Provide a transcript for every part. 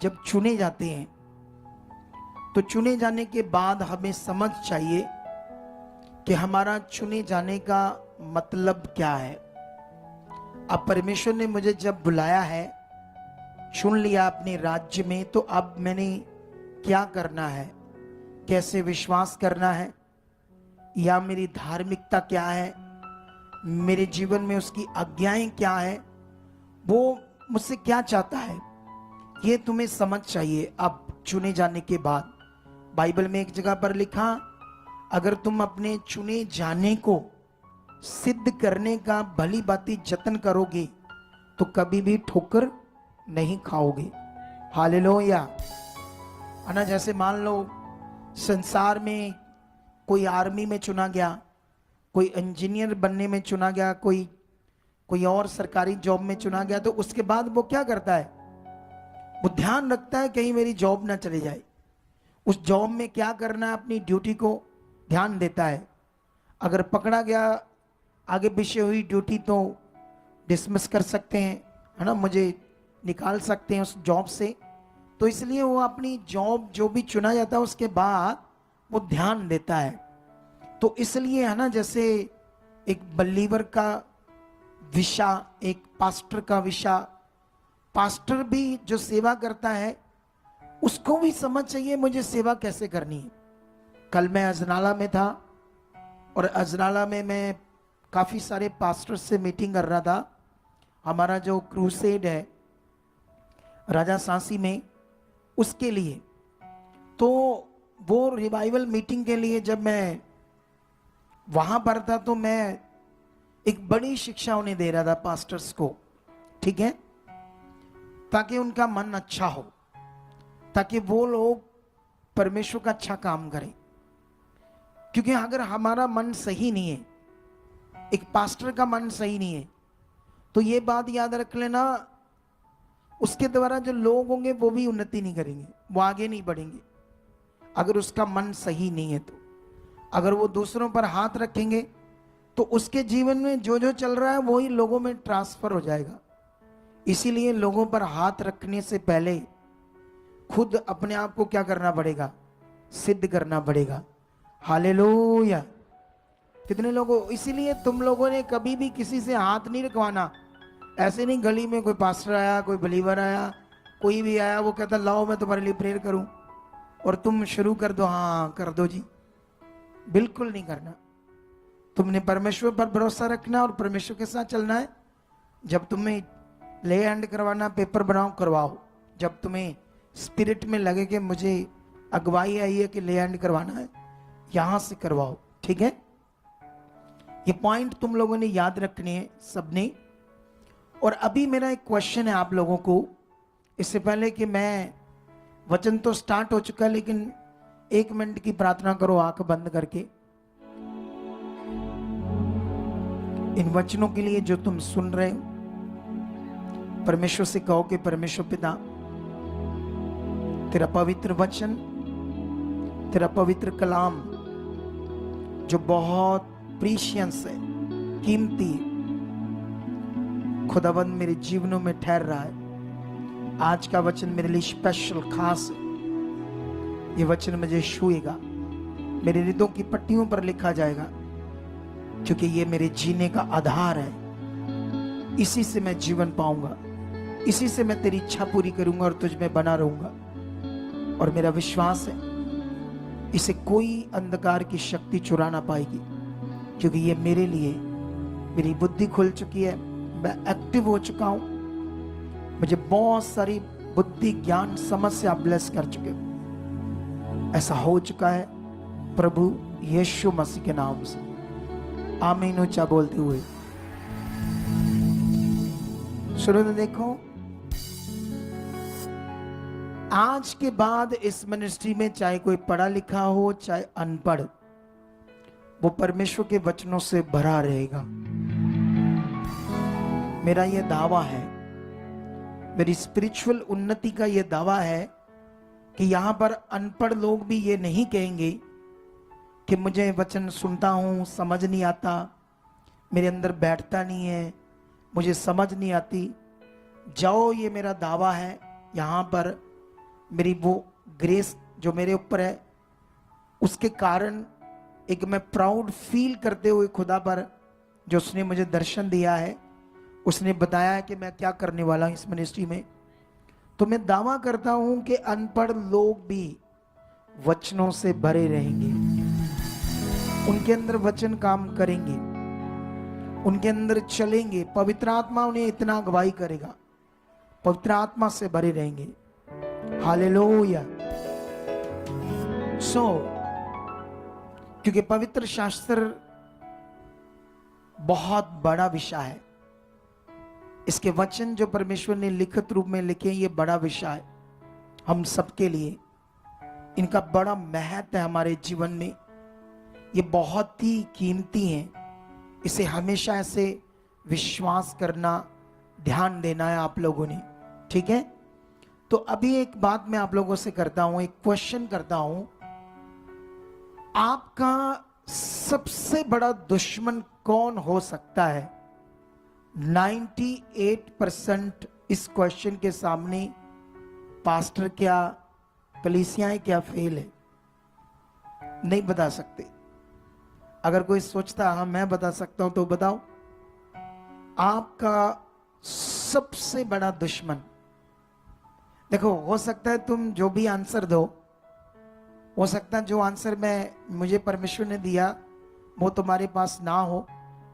जब चुने जाते हैं तो चुने जाने के बाद हमें समझ चाहिए कि हमारा चुने जाने का मतलब क्या है। अब परमेश्वर ने मुझे जब बुलाया है, चुन लिया अपने राज्य में, तो अब मैंने क्या करना है, कैसे विश्वास करना है, या मेरी धार्मिकता क्या है, मेरे जीवन में उसकी आज्ञाएं क्या है, वो मुझसे क्या चाहता है, ये तुम्हें समझ चाहिए। अब चुने जाने के बाद बाइबल में एक जगह पर लिखा, अगर तुम अपने चुने जाने को सिद्ध करने का भली भांति जतन करोगे तो कभी भी ठोकर नहीं खाओगे। हालेलुया। है ना। जैसे मान लो संसार में कोई आर्मी में चुना गया, कोई इंजीनियर बनने में चुना गया, कोई और सरकारी जॉब में चुना गया, तो उसके बाद वो क्या करता है, वो ध्यान रखता है कहीं मेरी जॉब ना चली जाए। उस जॉब में क्या करना है, अपनी ड्यूटी को ध्यान देता है। अगर पकड़ा गया आगे पीछे हुई ड्यूटी तो डिसमिस कर सकते हैं, है ना, मुझे निकाल सकते हैं उस जॉब से। तो इसलिए वो अपनी जॉब जो भी चुना जाता है उसके बाद वो ध्यान देता है। तो इसलिए है ना, जैसे एक बलीवर का विषा, एक पास्टर का विषा, पास्टर भी जो सेवा करता है उसको भी समझ चाहिए मुझे सेवा कैसे करनी है। कल मैं अजनाला में था और अजनाला में मैं काफ़ी सारे पास्टर से मीटिंग कर रहा था। हमारा जो क्रूसेड है राजा सांसी में, उसके लिए, तो वो रिवाइवल मीटिंग के लिए जब मैं वहां पर था तो मैं एक बड़ी शिक्षा उन्हें दे रहा था पास्टर्स को, ठीक है, ताकि उनका मन अच्छा हो, ताकि वो लोग परमेश्वर का अच्छा काम करें। क्योंकि अगर हमारा मन सही नहीं है, एक पास्टर का मन सही नहीं है, तो ये बात याद रख लेना, उसके द्वारा जो लोग होंगे वो भी उन्नति नहीं करेंगे, वो आगे नहीं बढ़ेंगे। अगर उसका मन सही नहीं है तो अगर वो दूसरों पर हाथ रखेंगे तो उसके जीवन में जो जो चल रहा है वही लोगों में ट्रांसफर हो जाएगा। इसीलिए लोगों पर हाथ रखने से पहले खुद अपने आप को क्या करना पड़ेगा, सिद्ध करना पड़ेगा। हालेलुया। कितने लोगों, इसीलिए तुम लोगों ने कभी भी किसी से हाथ नहीं रखवाना। ऐसे नहीं, गली में कोई पास्टर आया, कोई बिलीवर आया, कोई भी आया, वो कहता लाओ मैं तुम्हारे लिए प्रेयर करूं, और तुम शुरू कर दो, हाँ कर दो जी। बिल्कुल नहीं करना। तुमने परमेश्वर पर भरोसा रखना और परमेश्वर के साथ चलना है। जब तुम्हें ले हैंड करवाना, पेपर बनाओ, करवाओ। जब तुम्हें स्पिरिट में लगे कि मुझे अगुवाई आई है कि ले हैंड करवाना है, यहां से करवाओ, ठीक है। ये पॉइंट तुम लोगों ने याद रखने हैं सबने। और अभी मेरा एक क्वेश्चन है आप लोगों को, इससे पहले कि मैं, वचन तो स्टार्ट हो चुका है लेकिन 1 मिनट की प्रार्थना करो आंख बंद करके। इन वचनों के लिए जो तुम सुन रहे हो, परमेश्वर से कहो कि परमेश्वर पिता, तेरा पवित्र वचन, तेरा पवित्र कलाम जो बहुत प्रीशियस है, कीमती, खुदावंद मेरे जीवनों में ठहर रहा है। आज का वचन मेरे लिए स्पेशल, खास है। ये वचन मुझे छुएगा, मेरे हृदयों की पट्टियों पर लिखा जाएगा, क्योंकि ये मेरे जीने का आधार है। इसी से मैं जीवन पाऊंगा, इसी से मैं तेरी इच्छा पूरी करूंगा और तुझ में बना रहूंगा। और मेरा विश्वास है इसे कोई अंधकार की शक्ति चुरा ना पाएगी, क्योंकि ये मेरे लिए, मेरी बुद्धि खुल चुकी है, मैं एक्टिव हो चुका हूं। मुझे बहुत सारी बुद्धि, ज्ञान, समझ से आप ब्लेस कर चुके हो। ऐसा हो चुका है प्रभु यीशु मसीह के नाम से, आमीन। ऊंचा बोलते हुए शुरू में देखो, आज के बाद इस मिनिस्ट्री में चाहे कोई पढ़ा लिखा हो चाहे अनपढ़, वो परमेश्वर के वचनों से भरा रहेगा। मेरा यह दावा है, मेरी स्पिरिचुअल उन्नति का यह दावा है कि यहां पर अनपढ़ लोग भी ये नहीं कहेंगे कि मुझे वचन सुनता हूं, समझ नहीं आता, मेरे अंदर बैठता नहीं है, मुझे समझ नहीं आती। जाओ, ये मेरा दावा है, यहां पर मेरी वो ग्रेस जो मेरे ऊपर है, उसके कारण एक मैं प्राउड फील करते हुए खुदा पर, जो उसने मुझे दर्शन दिया है, उसने बताया है कि मैं क्या करने वाला हूं इस मिनिस्ट्री में, तो मैं दावा करता हूं कि अनपढ़ लोग भी वचनों से भरे रहेंगे। उनके अंदर वचन काम करेंगे, उनके अंदर चलेंगे, पवित्र आत्मा उन्हें इतना अगुवाई करेगा, पवित्र आत्मा से भरे रहेंगे। हालेलुया। क्योंकि पवित्र शास्त्र बहुत बड़ा विषय है, इसके वचन जो परमेश्वर ने लिखित रूप में लिखे, ये बड़ा विषय है हम सबके लिए। इनका बड़ा महत्व है हमारे जीवन में, ये बहुत ही कीमती हैं। इसे हमेशा ऐसे विश्वास करना, ध्यान देना है आप लोगों ने, ठीक है। तो अभी एक बात मैं आप लोगों से करता हूं, एक क्वेश्चन करता हूं, आपका सबसे बड़ा दुश्मन कौन हो सकता है? 98% इस क्वेश्चन के सामने पास्टर क्या, कलीसियाएं क्या फेल है, नहीं बता सकते। अगर कोई सोचता हाँ मैं बता सकता हूं तो बताओ, आपका सबसे बड़ा दुश्मन। देखो, हो सकता है तुम जो भी आंसर दो, हो सकता है जो आंसर मुझे परमेश्वर ने दिया वो तुम्हारे पास ना हो,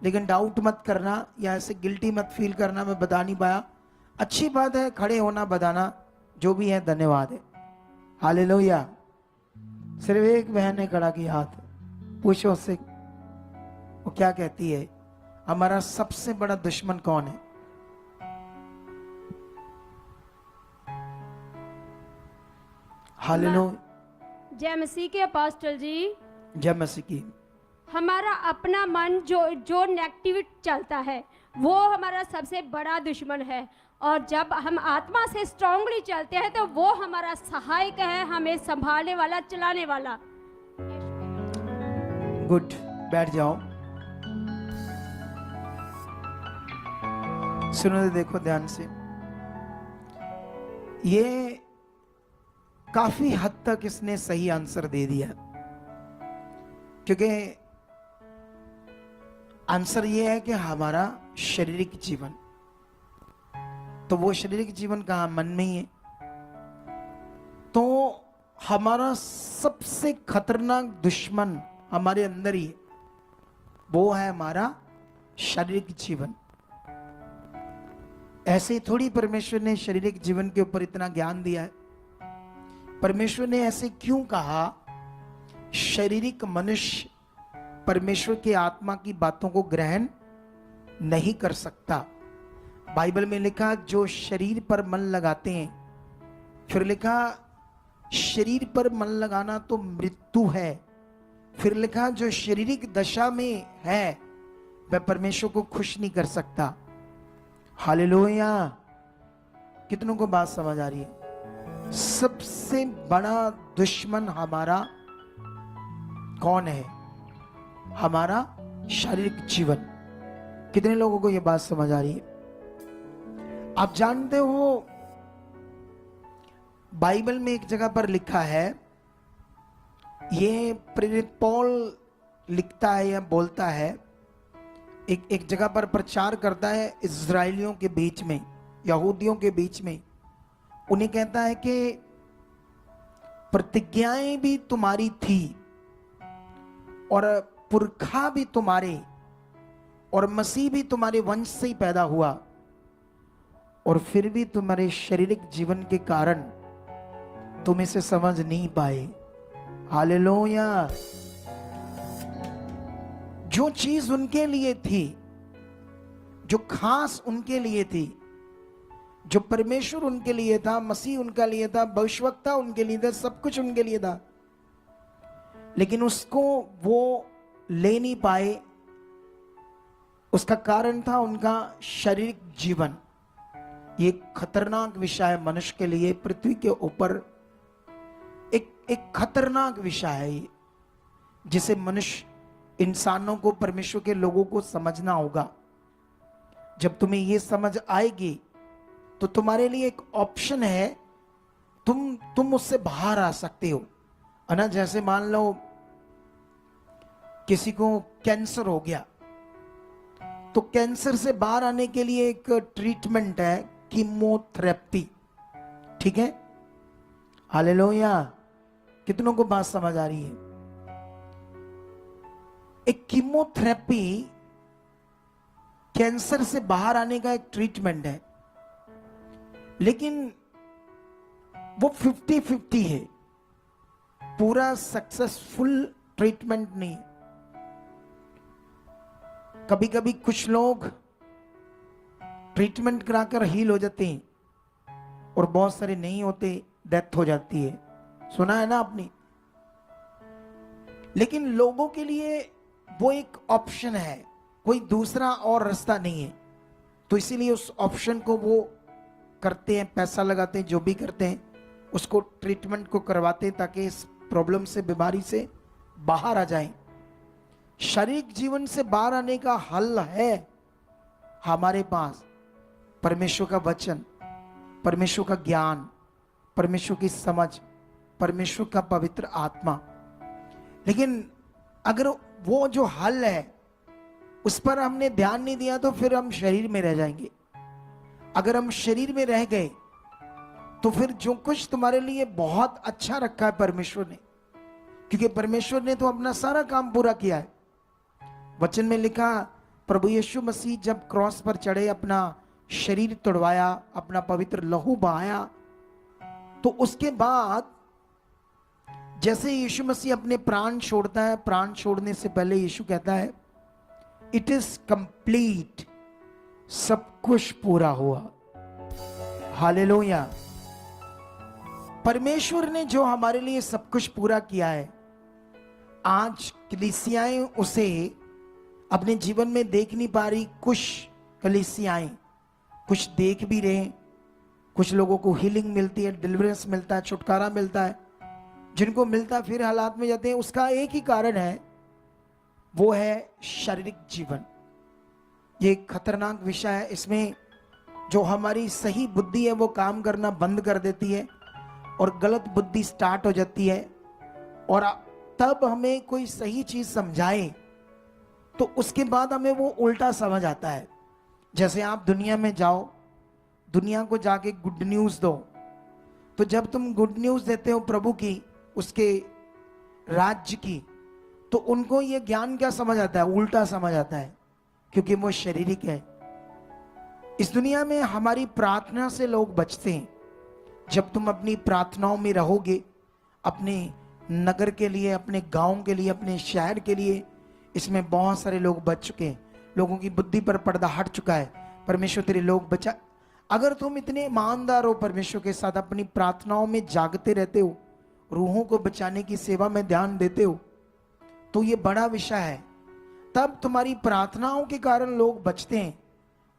लेकिन डाउट मत करना या ऐसे गिल्टी मत फील करना मैं बता नहीं पाया। अच्छी बात है, खड़े होना, बताना, जो भी है धन्यवाद है। हालेलुया। सिर्फ एक बहन ने खड़ा किया हाथ, पूछो उससे वो क्या कहती है, हमारा सबसे बड़ा दुश्मन कौन है? हालेलुया। जय मसीह के अपोस्टल जी। जय मसीह की। हमारा अपना मन जो नेगेटिव चलता है वो हमारा सबसे बड़ा दुश्मन है, और जब हम आत्मा से स्ट्रांगली चलते हैं तो वो हमारा सहायक है, हमें संभालने वाला, चलाने वाला। गुड, बैठ जाओ। सुनो, देखो ध्यान से, ये काफी हद तक इसने सही आंसर दे दिया, क्योंकि आंसर ये है कि हमारा शारीरिक जीवन, तो वो शारीरिक जीवन कहां? मन में ही है। तो हमारा सबसे खतरनाक दुश्मन हमारे अंदर ही है, वो है हमारा शारीरिक जीवन। ऐसे ही थोड़ी परमेश्वर ने शारीरिक जीवन के ऊपर इतना ज्ञान दिया है। परमेश्वर ने ऐसे क्यों कहा? शारीरिक मनुष्य परमेश्वर की आत्मा की बातों को ग्रहण नहीं कर सकता। बाइबल में लिखा जो शरीर पर मन लगाते हैं, फिर लिखा शरीर पर मन लगाना तो मृत्यु है, फिर लिखा जो शारीरिक दशा में है वह परमेश्वर को खुश नहीं कर सकता। हालेलुया। कितनों को बात समझ आ रही है? सबसे बड़ा दुश्मन हमारा कौन है? हमारा शारीरिक जीवन। कितने लोगों को यह बात समझ आ रही है? आप जानते हो, बाइबल में एक जगह पर लिखा है, ये प्रेरित पौल लिखता है या बोलता है, एक जगह पर प्रचार करता है इस्राएलियों के बीच में, यहूदियों के बीच में। उन्हें कहता है कि प्रतिज्ञाएं भी तुम्हारी थी और पुरखा भी तुम्हारे, और मसीह भी तुम्हारे वंश से ही पैदा हुआ, और फिर भी तुम्हारे शारीरिक जीवन के कारण तुम इसे समझ नहीं पाए। हालेलुया। जो चीज उनके लिए थी, जो खास उनके लिए थी, जो परमेश्वर उनके लिए था, मसीह उनका लिए था, भविष्यवक्ता उनके लिए था, सब कुछ उनके लिए था, लेकिन उसको वो ले नहीं पाए। उसका कारण था उनका शारीरिक जीवन। ये खतरनाक विषय है मनुष्य के लिए, पृथ्वी के ऊपर एक खतरनाक विषय है ये, जिसे मनुष्य, इंसानों को, परमेश्वर के लोगों को समझना होगा। जब तुम्हें ये समझ आएगी तो तुम्हारे लिए एक ऑप्शन है तुम उससे बाहर आ सकते हो, है ना। जैसे मान लो किसी को कैंसर हो गया, तो कैंसर से बाहर आने के लिए एक ट्रीटमेंट है, कीमोथेरेपी। ठीक है, हालेलुया। कितनों को बात समझ आ रही है? एक कीमोथेरेपी कैंसर से बाहर आने का एक ट्रीटमेंट है, लेकिन वो 50-50 है, पूरा सक्सेसफुल ट्रीटमेंट नहीं। कभी कभी कुछ लोग ट्रीटमेंट कराकर हील हो जाते हैं और बहुत सारे नहीं होते, डेथ हो जाती है। सुना है ना आपने? लेकिन लोगों के लिए वो एक ऑप्शन है, कोई दूसरा और रास्ता नहीं है, तो इसीलिए उस ऑप्शन को वो करते हैं, पैसा लगाते हैं, जो भी करते हैं, उसको ट्रीटमेंट को करवाते हैं ताकि इस प्रॉब्लम से, बीमारी से बाहर आ जाएं। शारीरिक जीवन से बाहर आने का हल है हमारे पास, परमेश्वर का वचन, परमेश्वर का ज्ञान, परमेश्वर की समझ, परमेश्वर का पवित्र आत्मा। लेकिन अगर वो जो हल है उस पर हमने ध्यान नहीं दिया तो फिर हम शरीर में रह जाएंगे। अगर हम शरीर में रह गए तो फिर जो कुछ तुम्हारे लिए बहुत अच्छा रखा है परमेश्वर ने, क्योंकि परमेश्वर ने तो अपना सारा काम पूरा किया है। वचन में लिखा, प्रभु यीशु मसीह जब क्रॉस पर चढ़े, अपना शरीर तोड़वाया, अपना पवित्र लहू बहाया, तो उसके बाद जैसे यीशु मसीह अपने प्राण छोड़ता है, प्राण छोड़ने से पहले यीशु कहता है, इट इज कंप्लीट, सब कुछ पूरा हुआ। हालेलुया। परमेश्वर ने जो हमारे लिए सब कुछ पूरा किया है, आज कलीसियाएं उसे अपने जीवन में देख नहीं पा रही। कुछ कलीसियाएं कुछ देख भी रहे, कुछ लोगों को हीलिंग मिलती है, डिलीवरेंस मिलता है, छुटकारा मिलता है, जिनको मिलता है फिर हालात में जाते हैं। उसका एक ही कारण है, वो है शारीरिक जीवन। ये एक खतरनाक विषय है। इसमें जो हमारी सही बुद्धि है वो काम करना बंद कर देती है और गलत बुद्धि स्टार्ट हो जाती है, और तब हमें कोई सही चीज समझाए तो उसके बाद हमें वो उल्टा समझ आता है। जैसे आप दुनिया में जाओ, दुनिया को जाके गुड न्यूज दो, तो जब तुम गुड न्यूज देते हो प्रभु की, उसके राज्य की, तो उनको ये ज्ञान क्या समझ आता है? उल्टा समझ आता है, क्योंकि वो शारीरिक है। इस दुनिया में हमारी प्रार्थना से लोग बचते हैं। जब तुम अपनी प्रार्थनाओं में रहोगे, अपने नगर के लिए, अपने गांव के लिए, अपने शहर के लिए, इसमें बहुत सारे लोग बच चुके हैं। लोगों की बुद्धि पर पर्दा हट चुका है। परमेश्वर तेरे लोग बचा। अगर तुम इतने ईमानदार हो, परमेश्वर के साथ अपनी प्रार्थनाओं में जागते रहते हो, रूहों को बचाने की सेवा में ध्यान देते हो, तो ये बड़ा विषय है। तब तुम्हारी प्रार्थनाओं के कारण लोग बचते हैं,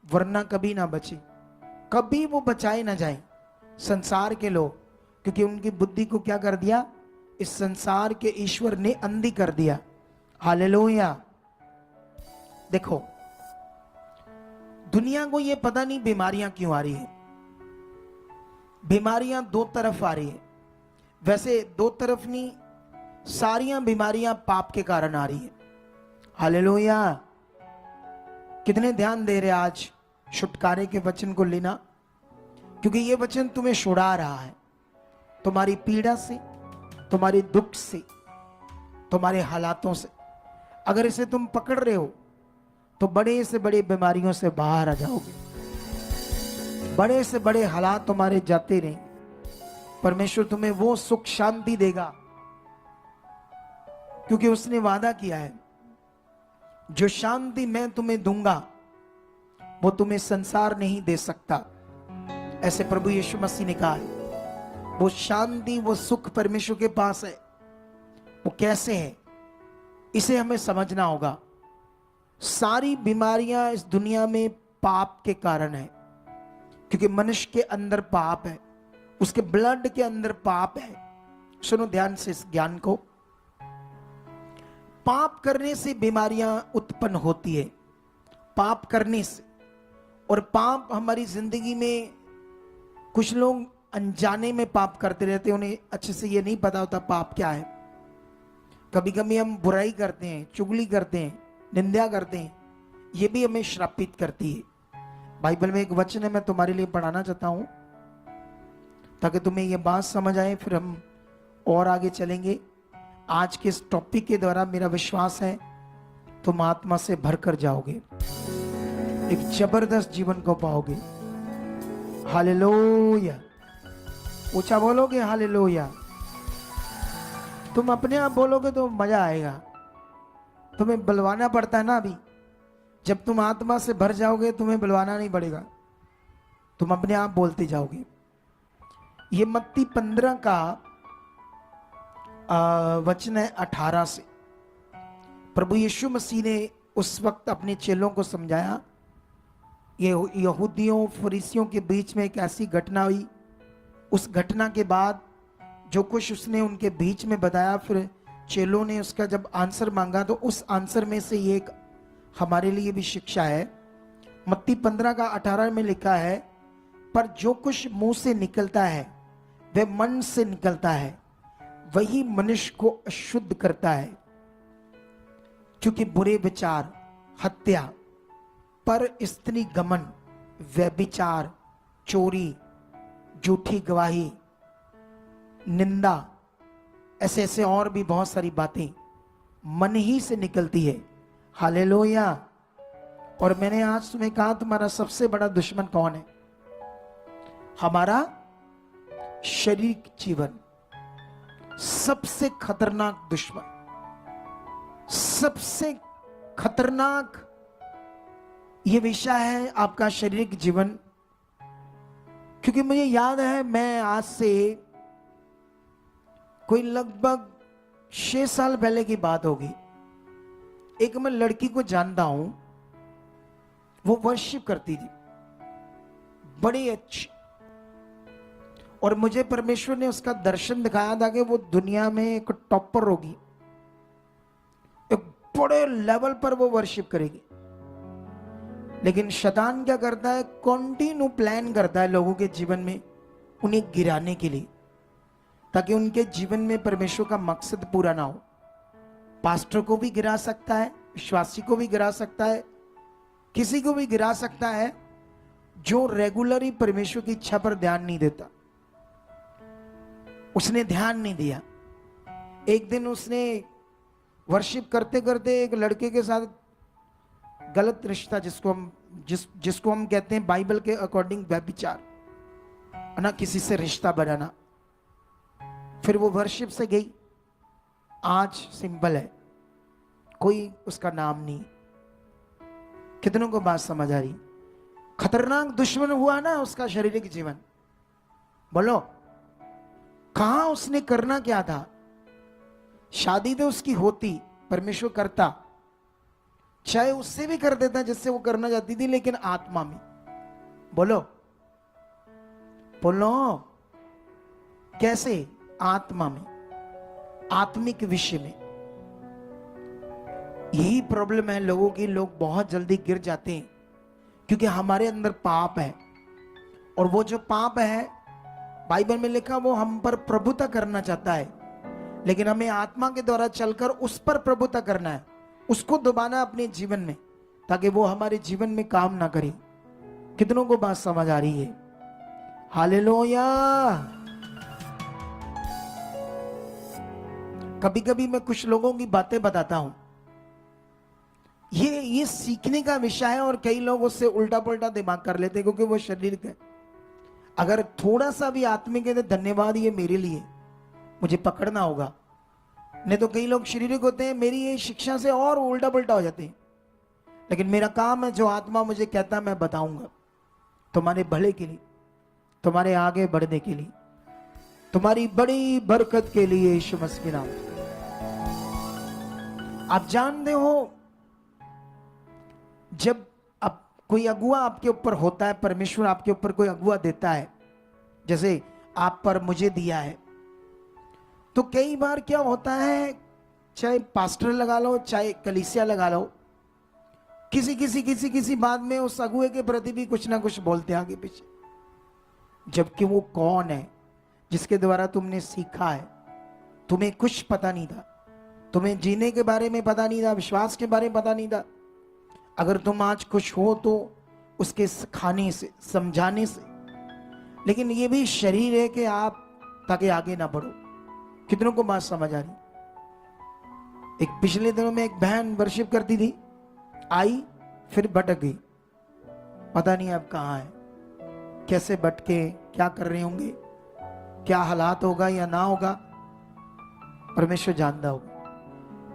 वरना कभी ना बचे, कभी वो बचाए ना जाए संसार के लोग, क्योंकि उनकी बुद्धि को क्या कर दिया? इस संसार के ईश्वर ने अंधी कर दिया। हालेलुया। देखो, दुनिया को ये पता नहीं बीमारियां क्यों आ रही है। बीमारियां दो तरफ आ रही है। वैसे दो तरफ नहीं, सारियां बीमारियां पाप के कारण आ रही है। हालेलुया। कितने ध्यान दे रहे आज छुटकारे के वचन को लेना, क्योंकि ये वचन तुम्हें छुड़ा रहा है तुम्हारी पीड़ा से, तुम्हारे दुख से, तुम्हारे हालातों से। अगर इसे तुम पकड़ रहे हो तो बड़े से बड़े बीमारियों से बाहर आ जाओगे, बड़े से बड़े हालात तुम्हारे जाते रहेंगे। परमेश्वर तुम्हें वो सुख शांति देगा, क्योंकि उसने वादा किया है, जो शांति मैं तुम्हें दूंगा वो तुम्हें संसार नहीं दे सकता। ऐसे प्रभु यीशु मसीह ने कहा है। वो शांति, वो सुख परमेश्वर के पास है। वो कैसे है, इसे हमें समझना होगा। सारी बीमारियां इस दुनिया में पाप के कारण है, क्योंकि मनुष्य के अंदर पाप है, उसके ब्लड के अंदर पाप है। सुनो ध्यान से इस ज्ञान को। पाप करने से बीमारियां उत्पन्न होती है, पाप करने से। और पाप हमारी जिंदगी में, कुछ लोग अनजाने में पाप करते रहते हैं, उन्हें अच्छे से ये नहीं पता होता पाप क्या है। कभी कभी हम बुराई करते हैं, चुगली करते हैं, निंदा करते हैं, ये भी हमें श्रापित करती है। बाइबल में एक वचन है, मैं तुम्हारे लिए पढ़ाना चाहता हूं ताकि तुम्हें ये बात समझ आए, फिर हम और आगे चलेंगे। आज के इस टॉपिक के द्वारा मेरा विश्वास है तुम आत्मा से भरकर जाओगे, एक जबरदस्त जीवन को पाओगे। हालेलुया, ऊंचा बोलोगे हालेलुया। तुम अपने आप बोलोगे तो मजा आएगा। तुम्हें बुलवाना पड़ता है ना, अभी जब तुम आत्मा से भर जाओगे तुम्हें बुलवाना नहीं पड़ेगा, तुम अपने आप बोलते जाओगे। ये मत्ती 15 का वचन है 18 से। प्रभु यीशु मसीह ने उस वक्त अपने चेलों को समझाया। ये यहूदियों फरीसियों के बीच में एक ऐसी घटना हुई। उस घटना के बाद जो कुछ उसने उनके बीच में बताया, फिर चेलों ने उसका जब आंसर मांगा तो उस आंसर में से ये एक हमारे लिए भी शिक्षा है। मत्ती 15 का 18 में लिखा है, पर जो कुछ मुंह से निकलता है वह मन से निकलता है, वही मनुष्य को अशुद्ध करता है। क्योंकि बुरे विचार, हत्या, पर स्त्री गमन, व्यभिचार, चोरी, झूठी गवाही, निंदा, ऐसे ऐसे और भी बहुत सारी बातें मन ही से निकलती है। हालेलुया। और मैंने आज तुम्हें कहा तुम्हारा सबसे बड़ा दुश्मन कौन है? हमारा शारीरिक जीवन, सबसे खतरनाक दुश्मन, सबसे खतरनाक ये विषय है आपका शारीरिक जीवन। क्योंकि मुझे याद है, मैं आज से कोई लगभग 6 साल पहले की बात होगी, एक मैं लड़की को जानता हूं, वो वर्शिप करती थी, बड़ी अच्छी, और मुझे परमेश्वर ने उसका दर्शन दिखाया था कि वो दुनिया में एक टॉपर होगी, एक बड़े लेवल पर वो वर्शिप करेगी। लेकिन शैतान क्या करता है, कंटिन्यू प्लान करता है लोगों के जीवन में उन्हें गिराने के लिए, ताकि उनके जीवन में परमेश्वर का मकसद पूरा ना हो। पास्टर को भी गिरा सकता है, विश्वासी को भी गिरा सकता है, किसी को भी गिरा सकता है जो रेगुलरली परमेश्वर की इच्छा पर ध्यान नहीं देता। उसने ध्यान नहीं दिया। एक दिन उसने वर्शिप करते करते एक लड़के के साथ गलत रिश्ता, जिसको हम कहते हैं बाइबल के अकॉर्डिंग व्यभिचार, ना किसी से रिश्ता बनाना। फिर वो वर्शिप से गई। आज सिंपल है, कोई उसका नाम नहीं। कितनों को बात समझ आ रही? खतरनाक दुश्मन हुआ ना उसका शारीरिक जीवन। बोलो, कहां उसने करना क्या था? शादी तो उसकी होती, परमेश्वर करता, चाहे उससे भी कर देता जिससे वो करना चाहती थी, लेकिन आत्मा में। बोलो बोलो, कैसे? आत्मा में, आत्मिक विषय में। यही प्रॉब्लम है लोगों की। लोग बहुत जल्दी गिर जाते हैं क्योंकि हमारे अंदर पाप है, और वो जो पाप है बाइबल में लिखा, वो हम पर प्रभुता करना चाहता है, लेकिन हमें आत्मा के द्वारा चलकर उस पर प्रभुता करना है, उसको दबाना अपने जीवन में, ताकि वो हमारे जीवन में काम ना करे। कितनों को बात समझ आ रही है? हालेलुया। कभी कभी मैं कुछ लोगों की बातें बताता हूं, ये सीखने का विषय है, और कई लोग उससे उल्टा पुल्टा दिमाग कर लेते हैं, क्योंकि वो शरीर का। अगर थोड़ा सा भी आत्मिक है तो धन्यवाद, ये मेरे लिए, मुझे पकड़ना होगा। नहीं तो कई लोग शारीरिक होते हैं, मेरी ये शिक्षा से और उल्टा पुल्टा हो जाते हैं। लेकिन मेरा काम है, जो आत्मा मुझे कहता है मैं बताऊंगा, तुम्हारे भले के लिए, तुम्हारे आगे बढ़ने के लिए, तुम्हारी बड़ी बरकत के लिए। यीशु मसीह नाम। आप जानते हो, जब अब कोई अगुआ आपके ऊपर होता है, परमेश्वर आपके ऊपर कोई अगुआ देता है, जैसे आप पर मुझे दिया है, तो कई बार क्या होता है, चाहे पास्टर लगा लो, चाहे कलीसिया लगा लो, किसी बात में उस अगुए के प्रति भी कुछ ना कुछ बोलते हैं आगे पीछे। जबकि वो कौन है जिसके द्वारा तुमने सीखा है। तुम्हें कुछ पता नहीं था, तुम्हें जीने के बारे में पता नहीं था, विश्वास के बारे में पता नहीं था। अगर तुम आज खुश हो तो उसके सिखाने से, समझाने से। लेकिन ये भी शरीर है कि आप ताकि आगे ना बढ़ो। कितनों को बात समझ आ रही? एक पिछले दिनों में एक बहन वर्शिप करती थी, आई फिर भटक गई। पता नहीं अब कहाँ है, कैसे भटके, क्या कर रहे होंगे, क्या हालात होगा या ना होगा, परमेश्वर जानता होगा।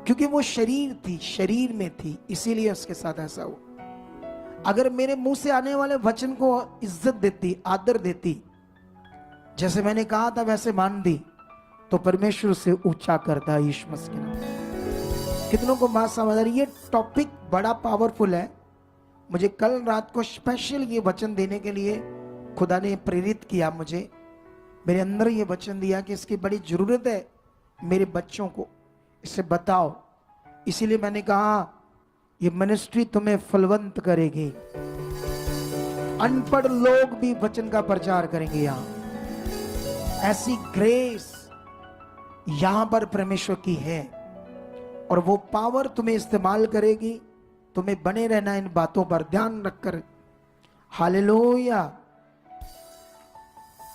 क्योंकि वो शरीर थी, शरीर में थी, इसीलिए उसके साथ ऐसा हुआ। अगर मेरे मुंह से आने वाले वचन को इज्जत देती, आदर देती, जैसे मैंने कहा था वैसे मान दी, तो परमेश्वर से ऊंचा करता है यीशु मसीह के नाम। कितनों को बात समझ आ रही? ये टॉपिक बड़ा पावरफुल है। मुझे कल रात को स्पेशल ये वचन देने के लिए खुदा ने प्रेरित किया, मुझे मेरे अंदर ये वचन दिया कि इसकी बड़ी जरूरत है मेरे बच्चों को, इसे बताओ। इसीलिए मैंने कहा ये मिनिस्ट्री तुम्हें फलवंत करेगी। अनपढ़ लोग भी वचन का प्रचार करेंगे। यहां ऐसी ग्रेस यहां पर परमेश्वर की है, और वो पावर तुम्हें इस्तेमाल करेगी। तुम्हें बने रहना इन बातों पर ध्यान रखकर। हालेलुया।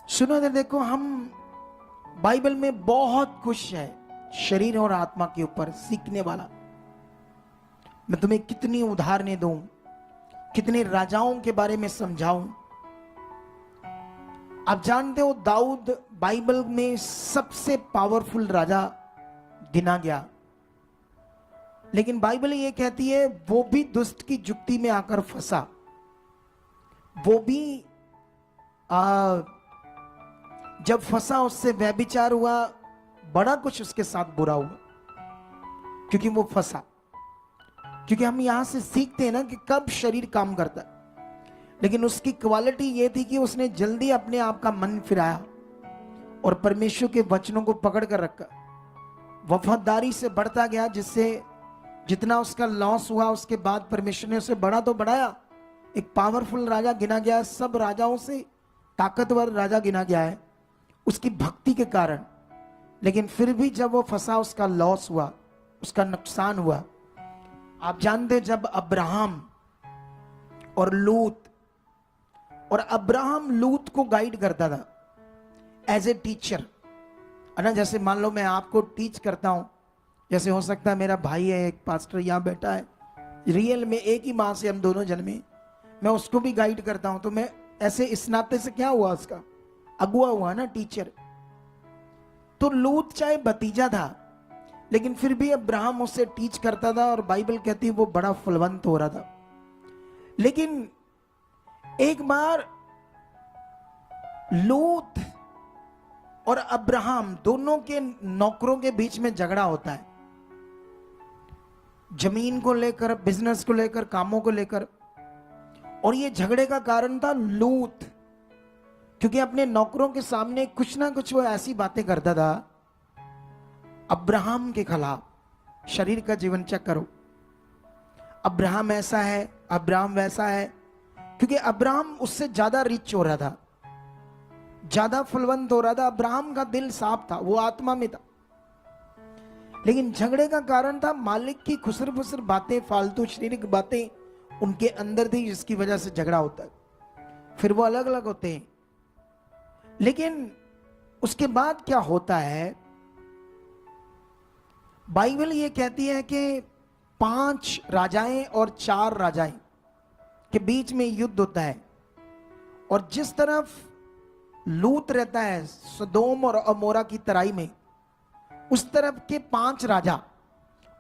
सुनो ना, देखो हम बाइबल में बहुत कुछ है शरीर और आत्मा के ऊपर सीखने वाला। मैं तुम्हें कितनी उदाहरणें दूं, कितने राजाओं के बारे में समझाऊं। आप जानते हो दाऊद बाइबल में सबसे पावरफुल राजा गिना गया, लेकिन बाइबल ये कहती है वो भी दुष्ट की जुक्ति में आकर फंसा। वो भी जब फंसा उससे व्यभिचार हुआ, बड़ा कुछ उसके साथ बुरा हुआ, क्योंकि वो फंसा। क्योंकि हम यहां से सीखते हैं ना कि कब शरीर काम करता है, लेकिन उसकी क्वालिटी ये थी कि उसने जल्दी अपने आप का मन फिराया और परमेश्वर के वचनों को पकड़ कर रखा, वफादारी से बढ़ता गया, जिससे जितना उसका लॉस हुआ उसके बाद परमेश्वर ने उसे बढ़ा तो बढ़ाया। एक पावरफुल राजा गिना गया, सब राजाओं से ताकतवर राजा गिना गया है उसकी भक्ति के कारण। लेकिन फिर भी जब वो फंसा, उसका लॉस हुआ, उसका नुकसान हुआ। आप जानते जब अब्राहम और लूत, और अब्राहम लूत को गाइड करता था एज ए टीचर, है ना। जैसे मान लो मैं आपको टीच करता हूं, जैसे हो सकता है मेरा भाई है एक पास्टर यहां बैठा है, रियल में एक ही मां से हम दोनों जन्मे, मैं उसको भी गाइड करता हूं, तो मैं ऐसे इस नाते से क्या हुआ, उसका अगुआ हुआ ना, टीचर। तो लूत चाहे भतीजा था, लेकिन फिर भी अब्राहम उससे टीच करता था, और बाइबल कहती है वो बड़ा फलवंत हो रहा था। लेकिन एक बार लूत और अब्राहम दोनों के नौकरों के बीच में झगड़ा होता है, जमीन को लेकर, बिजनेस को लेकर, कामों को लेकर। और ये झगड़े का कारण था लूत, क्योंकि अपने नौकरों के सामने कुछ ना कुछ वो ऐसी बातें करता था अब्राहम के खिलाफ। शरीर का जीवन चेक करो, अब्राहम ऐसा है, अब्राहम वैसा है, क्योंकि अब्राहम उससे ज्यादा रिच हो रहा था, ज्यादा फलवंत हो रहा था। अब्राहम का दिल साफ था, वो आत्मा में था। लेकिन झगड़े का कारण था मालिक की खुसर फुसर बातें, फालतू शारीरिक बातें उनके अंदर थी, जिसकी वजह से झगड़ा होता है। फिर वो अलग अलग होते हैं। लेकिन उसके बाद क्या होता है, बाइबल ये कहती है कि 5 राजाएं और 4 राजाएं के बीच में युद्ध होता है, और जिस तरफ लूत रहता है सदोम और अमोरा की तराई में, उस तरफ के 5 राजा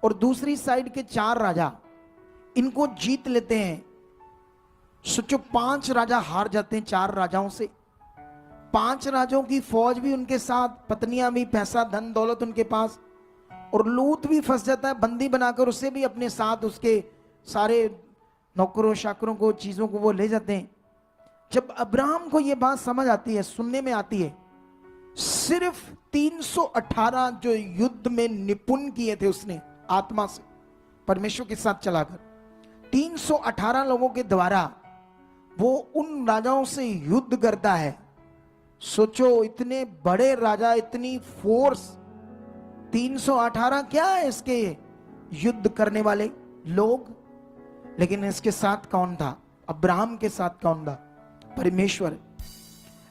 और दूसरी साइड के 4 राजा इनको जीत लेते हैं। सोचो 5 राजा हार जाते हैं 4 राजाओं से। 5 राजाओं की फौज भी उनके साथ, पत्नियां भी, पैसा धन दौलत उनके पास, और लूत भी फंस जाता है बंदी बनाकर, उसे भी अपने साथ, उसके सारे नौकरों शाकरों को, चीजों को वो ले जाते हैं। जब अब्राहम को ये बात समझ आती है, सुनने में आती है, सिर्फ 318 जो युद्ध में निपुण किए थे उसने आत्मा से, परमेश्वर के साथ चलाकर, 318 लोगों के द्वारा वो उन राजाओं से युद्ध करता है सोचो, इतने बड़े राजा, इतनी फोर्स, 318 क्या है इसके युद्ध करने वाले लोग, लेकिन इसके साथ कौन था? अब्राहम के साथ कौन था? परमेश्वर।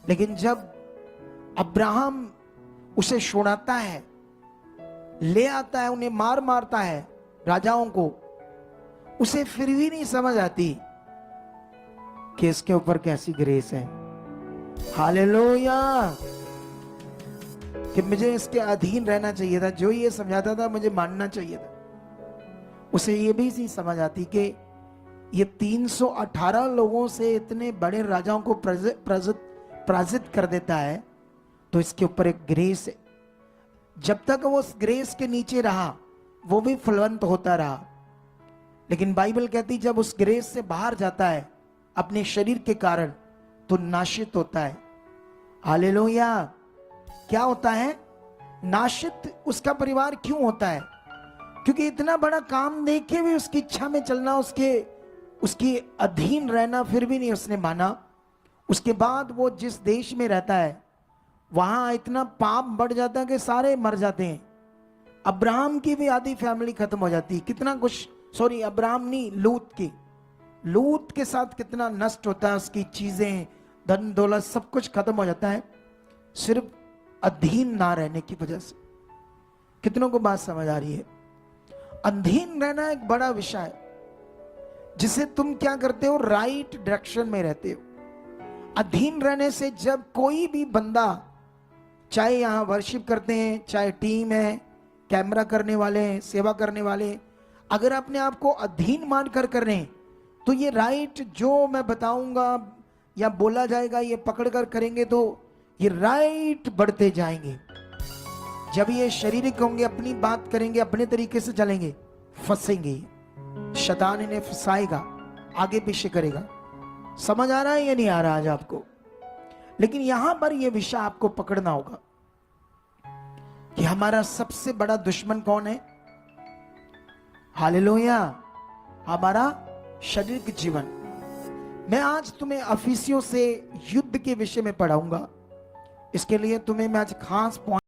लेकिन जब अब्राहम उसे छुड़ाता है, ले आता है, उन्हें मारता है राजाओं को, उसे फिर भी नहीं समझ आती कि इसके ऊपर कैसी ग्रेस है। हालेलुया! कि मुझे इसके अधीन रहना चाहिए था, जो ये समझाता था मुझे मानना चाहिए था। उसे ये भी नहीं समझ आती कि ये 318 लोगों से इतने बड़े राजाओं को पराजित कर देता है, तो इसके ऊपर एक ग्रेस है। जब तक वो उस ग्रेस के नीचे रहा, वो भी फलवंत होता रहा। लेकिन बाइबल कहती जब उस ग्रेस से बाहर जाता है अपने शरीर के कारण, तो नाशित होता है। हालेलुया! क्या होता है? नाशित उसका परिवार क्यों होता है? क्योंकि इतना बड़ा काम देखे भी उसकी इच्छा में चलना, उसकी अधीन रहना, फिर भी नहीं उसने माना। उसके बाद वो जिस देश में रहता है वहां इतना पाप बढ़ जाता है कि सारे मर जाते हैं। अब्राहम की भी आधी फैमिली खत्म हो जाती है। कितना कुछ, सॉरी अब्राहम नहीं, लूत के साथ कितना नष्ट होता है, उसकी चीजें, धन दौलत सब कुछ खत्म हो जाता है, सिर्फ अधीन ना रहने की वजह से। कितनों को बात समझ आ रही है? अधीन रहना एक बड़ा विषय है, जिसे तुम क्या करते हो, राइट डायरेक्शन में रहते हो। अधीन रहने से जब कोई भी बंदा, चाहे यहां वर्शिप करते हैं, चाहे टीम है, कैमरा करने वाले हैं, सेवा करने वाले, अगर अपने आप को अधीन मानकर कर रहे हैं, तो ये राइट जो मैं बताऊंगा या बोला जाएगा, ये पकड़कर करेंगे तो ये राइट बढ़ते जाएंगे। जब ये शारीरिक होंगे, अपनी बात करेंगे, अपने तरीके से चलेंगे, फंसेंगे। शैतान इन्हें फंसाएगा, आगे पीछे करेगा। समझ आ रहा है या नहीं आ रहा आज आपको? लेकिन यहां पर यह विषय आपको पकड़ना होगा कि हमारा सबसे बड़ा दुश्मन कौन है? हालेलुया! हमारा शारीरिक जीवन। मैं आज तुम्हें अफिसियों से युद्ध के विषय में पढ़ाऊंगा। इसके लिए तुम्हें मैं आज खास पॉइंट